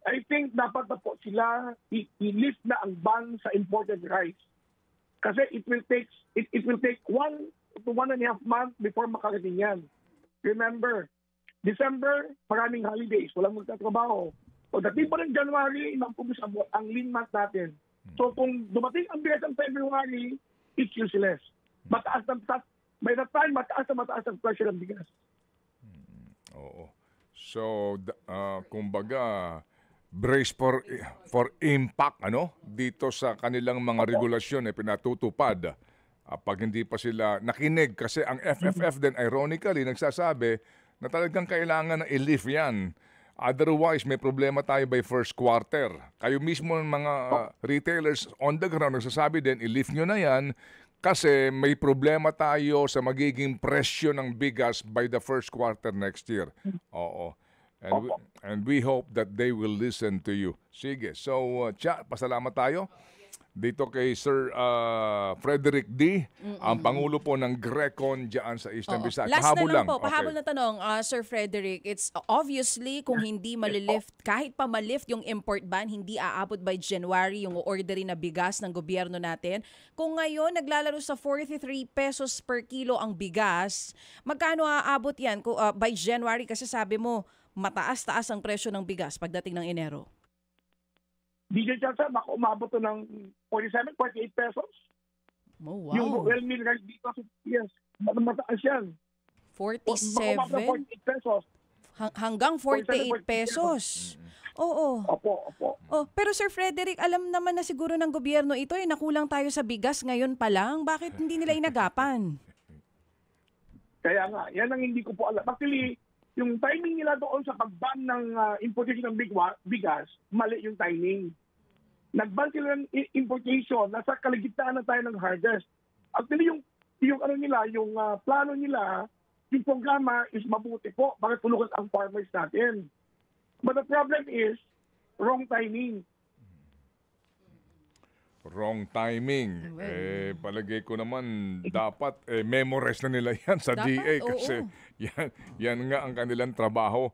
I think dapat na po sila i-lift na ang ban sa imported rice. Kasi it will take 1 to 1.5 months before makarating yan. Remember, December, maraming holidays, walang magtatrabaho. So dating pa rin January, magpumisabot ang lean month natin. So kung dumating ang bigas ng February, it's useless. Mataas by that time, mataas ang presyo ng bigas. Oo. So, kumbaga, brace for impact dito sa kanilang mga regulasyon pinatutupad pag hindi pa sila nakinig kasi ang FFF din ironically nagsasabi na talagang kailangan na i-lift yan. Otherwise, may problema tayo by first quarter. Kayo mismo mga retailers on the ground nagsasabi din, i-lift nyo na yan kasi may problema tayo sa magiging presyo ng bigas by the first quarter next year. Oo. And we hope that they will listen to you. Sige. So, pasalamat tayo dito kay Sir Frederick D., ang Pangulo po ng GRECON dyan sa Eastern Visayas. Last na lang po, pahabol na tanong, Sir Frederick, it's obviously kung hindi malilift, kahit pa malift yung import ban, hindi aabot by January yung orderin na bigas ng gobyerno natin. Kung ngayon naglalaro sa 43 pesos per kilo ang bigas, magkano aabot yan by January? Kasi sabi mo, mataas-taas ang presyo ng bigas pagdating ng Enero. DJ Chansa, baka umabot to ng 47, 48 pesos. Oh, wow. Yung well meal rice dito, yes, mataas yan. 47? Baka umabot ng 48 pesos. Hanggang 48 pesos. Oo. Opo. Oh, pero Sir Frederick, alam naman na siguro ng gobyerno ito, nakulang tayo sa bigas ngayon pa lang. Bakit hindi nila inagapan? Kaya nga, yan ang hindi ko po alam. Actually, yung timing nila doon sa pag-ban ng importation ng bigas, mali yung timing. Nag-ban sila ng importation, nasa kalagitnaan na tayo ng harvest. Actually, yung plano nila, yung programa is mabuti po para tulungan ang farmers natin. But the problem is, wrong timing. Wrong timing. Palagay ko naman dapat memorize na nila yan sa DA kasi yan nga ang kanilang trabaho.